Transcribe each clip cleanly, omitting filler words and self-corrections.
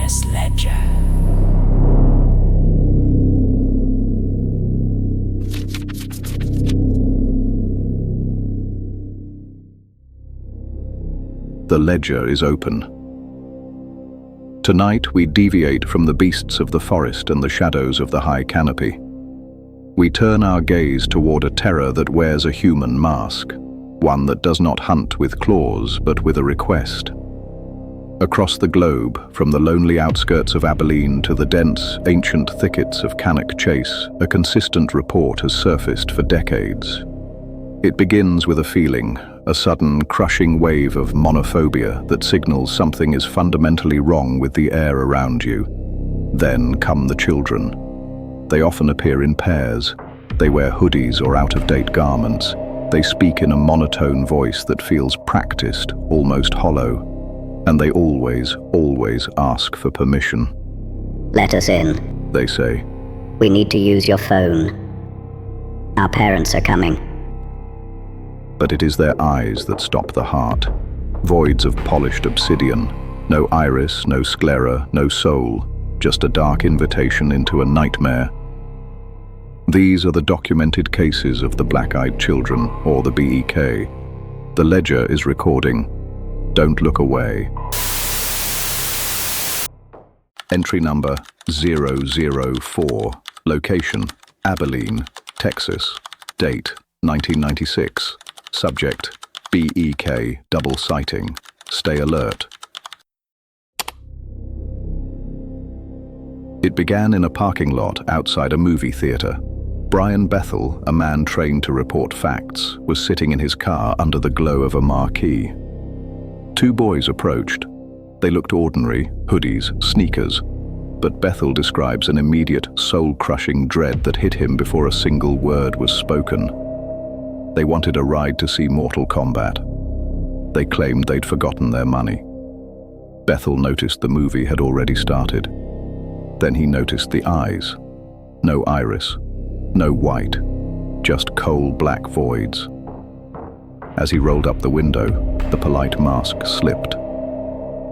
mysterious ledger. The ledger is open. Tonight we deviate from the beasts of the forest and the shadows of the high canopy. We turn our gaze toward a terror that wears a human mask, one that does not hunt with claws but with a request. Across the globe, from the lonely outskirts of Abilene to the dense, ancient thickets of Cannock Chase, a consistent report has surfaced for decades. It begins with a feeling, a sudden, crushing wave of monophobia that signals something is fundamentally wrong with the air around you. Then come the children. They often appear in pairs. They wear hoodies or out-of-date garments. They speak in a monotone voice that feels practiced, almost hollow. And they always ask for permission. "Let us in," they say. "We need to use your phone. Our parents are coming." But it is their eyes that stop the heart. Voids of polished obsidian. No iris, no sclera, no soul. Just a dark invitation into a nightmare. These are the documented cases of the black-eyed children, or the BEK. The ledger is recording. Don't look away. Entry number 004. Location: Abilene, Texas. Date: 1996. Subject: BEK double sighting. Stay alert. It began in a parking lot outside a movie theater. Brian Bethel, a man trained to report facts, was sitting in his car under the glow of a marquee. Two boys approached. They looked ordinary, hoodies, sneakers, but Bethel describes an immediate, soul-crushing dread that hit him before a single word was spoken. They wanted a ride to see Mortal Kombat. They claimed they'd forgotten their money. Bethel noticed the movie had already started. Then he noticed the eyes. No iris, no white, just coal-black voids. As he rolled up the window, the polite mask slipped.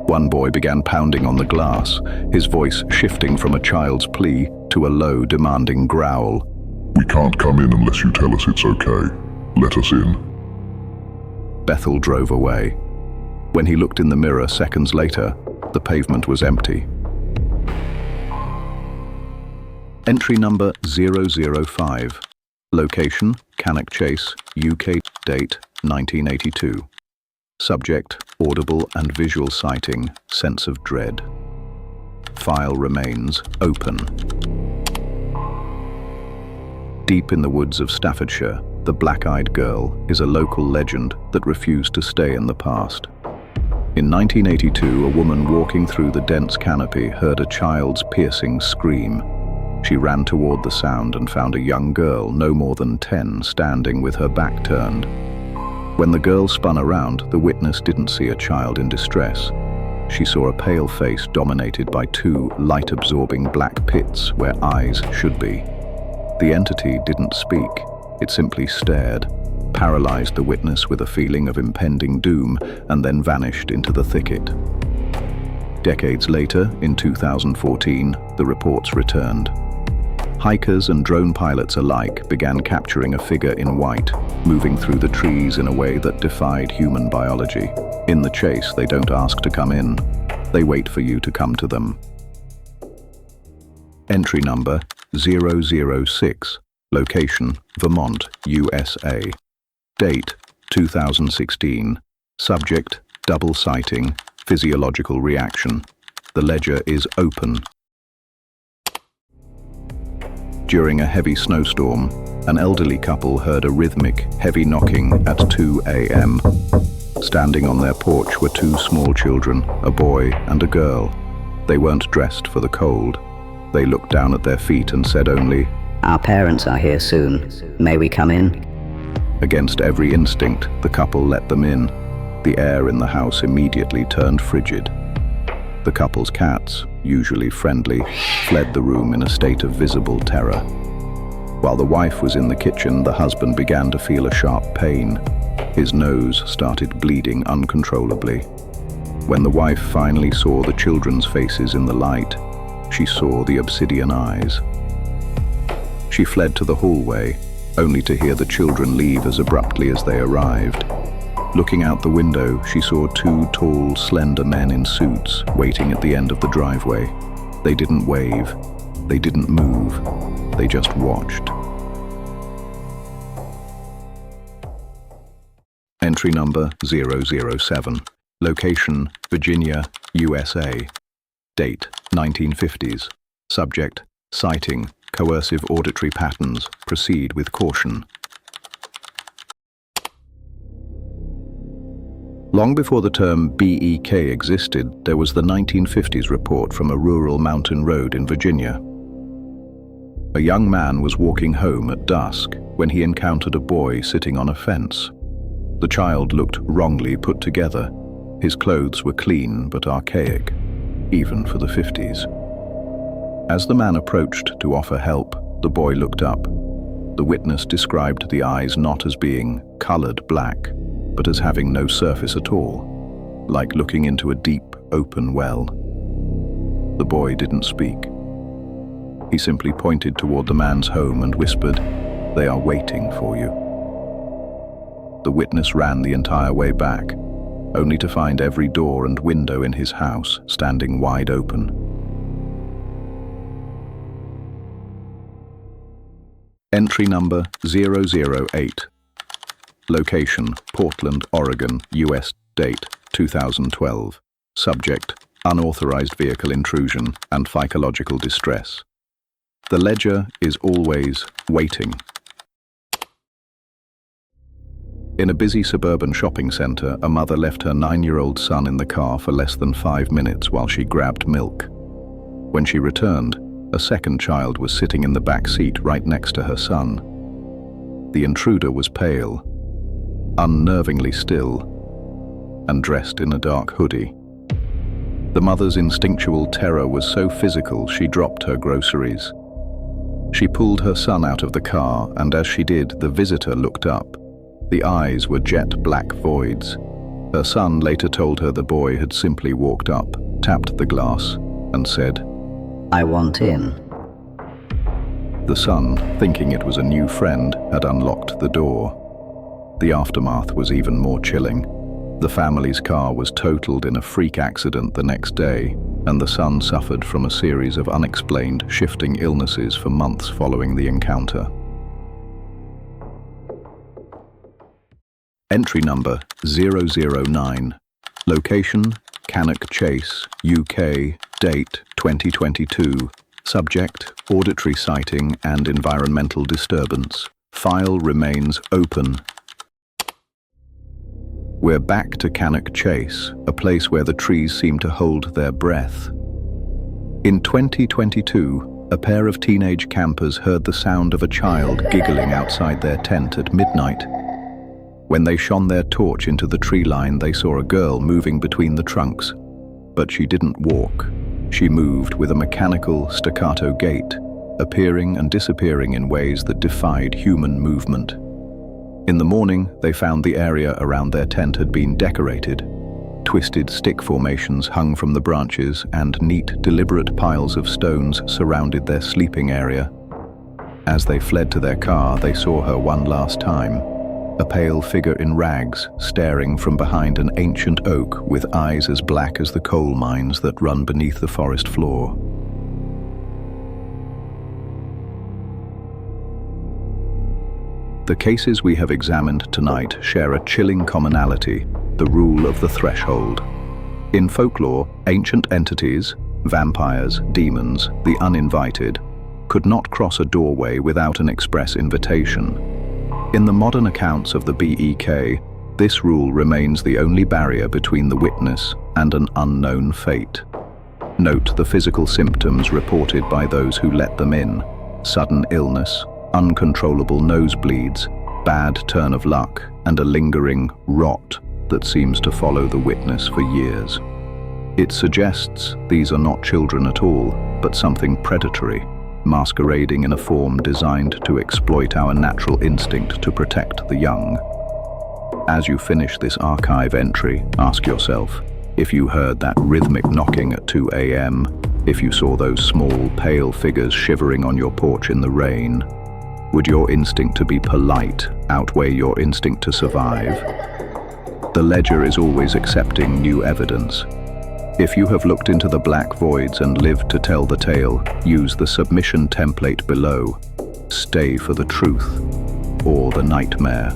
One boy began pounding on the glass, his voice shifting from a child's plea to a low, demanding growl. "We can't come in unless you tell us it's okay. Let us in." Bethel drove away. When he looked in the mirror seconds later, the pavement was empty. Entry number 005. Location: Cannock Chase, UK. Date: 1982. Subject: audible and visual sighting, sense of dread. File remains open. Deep in the woods of Staffordshire, the black-eyed girl is a local legend that refused to stay in the past. In 1982, a woman walking through the dense canopy heard a child's piercing scream. She ran toward the sound and found a young girl, no more than 10, standing with her back turned. When the girl spun around, the witness didn't see a child in distress. She saw a pale face dominated by two light-absorbing black pits where eyes should be. The entity didn't speak. It simply stared, paralyzed the witness with a feeling of impending doom, and then vanished into the thicket. Decades later, in 2014, the reports returned. Hikers and drone pilots alike began capturing a figure in white, moving through the trees in a way that defied human biology. In the chase, they don't ask to come in. They wait for you to come to them. Entry number 006. Location: Vermont, USA. Date: 2016. Subject: double sighting, physiological reaction. The ledger is open. During a heavy snowstorm, an elderly couple heard a rhythmic, heavy knocking at 2 a.m. Standing on their porch were two small children, a boy and a girl. They weren't dressed for the cold. They looked down at their feet and said only, "Our parents are here soon. May we come in?" Against every instinct, the couple let them in. The air in the house immediately turned frigid. The couple's cats, usually friendly, fled the room in a state of visible terror. While the wife was in the kitchen, the husband began to feel a sharp pain. His nose started bleeding uncontrollably. When the wife finally saw the children's faces in the light, she saw the obsidian eyes. She fled to the hallway, only to hear the children leave as abruptly as they arrived. Looking out the window, she saw two tall, slender men in suits waiting at the end of the driveway. They didn't wave. They didn't move. They just watched. Entry number 007. Location, Virginia, USA. Date, 1950s. Subject, sighting, coercive auditory patterns. Proceed with caution. Long before the term BEK existed, there was the 1950s report from a rural mountain road in Virginia. A young man was walking home at dusk when he encountered a boy sitting on a fence. The child looked wrongly put together. His clothes were clean but archaic, even for the 50s. As the man approached to offer help, the boy looked up. The witness described the eyes not as being colored black, but as having no surface at all, like looking into a deep, open well. The boy didn't speak. He simply pointed toward the man's home and whispered, "They are waiting for you." The witness ran the entire way back, only to find every door and window in his house standing wide open. Entry number 008. Location, Portland, Oregon, U.S. Date, 2012. Subject, unauthorized vehicle intrusion and psychological distress. The ledger is always waiting. In a busy suburban shopping center, a mother left her 9-year-old son in the car for less than 5 minutes while she grabbed milk. When she returned, a second child was sitting in the back seat right next to her son. The intruder was pale, unnervingly still, and dressed in a dark hoodie. The mother's instinctual terror was so physical she dropped her groceries. She pulled her son out of the car, and as she did, the visitor looked up. The eyes were jet black voids. Her son later told her the boy had simply walked up, tapped the glass, and said, "I want in." The son, thinking it was a new friend, had unlocked the door. The aftermath was even more chilling. The family's car was totaled in a freak accident the next day, and the son suffered from a series of unexplained, shifting illnesses for months following the encounter. Entry number 009. Location, Cannock Chase, UK. Date, 2022. Subject, auditory sighting and environmental disturbance. File remains open. We're back to Cannock Chase, a place where the trees seem to hold their breath. In 2022, a pair of teenage campers heard the sound of a child giggling outside their tent at midnight. When they shone their torch into the tree line, they saw a girl moving between the trunks. But she didn't walk. She moved with a mechanical, staccato gait, appearing and disappearing in ways that defied human movement. In the morning, they found the area around their tent had been decorated. Twisted stick formations hung from the branches, and neat, deliberate piles of stones surrounded their sleeping area. As they fled to their car, they saw her one last time. A pale figure in rags, staring from behind an ancient oak with eyes as black as the coal mines that run beneath the forest floor. The cases we have examined tonight share a chilling commonality: the rule of the threshold. In folklore, ancient entities, vampires, demons, the uninvited, could not cross a doorway without an express invitation. In the modern accounts of the BEK, this rule remains the only barrier between the witness and an unknown fate. Note the physical symptoms reported by those who let them in: sudden illness, uncontrollable nosebleeds, bad turn of luck, and a lingering rot that seems to follow the witness for years. It suggests these are not children at all, but something predatory, masquerading in a form designed to exploit our natural instinct to protect the young. As you finish this archive entry, ask yourself, If you heard that rhythmic knocking at 2 a.m., if you saw those small, pale figures shivering on your porch in the rain, would your instinct to be polite outweigh your instinct to survive? The ledger is always accepting new evidence. If you have looked into the black voids and lived to tell the tale, use the submission template below. Stay for the truth or the nightmare.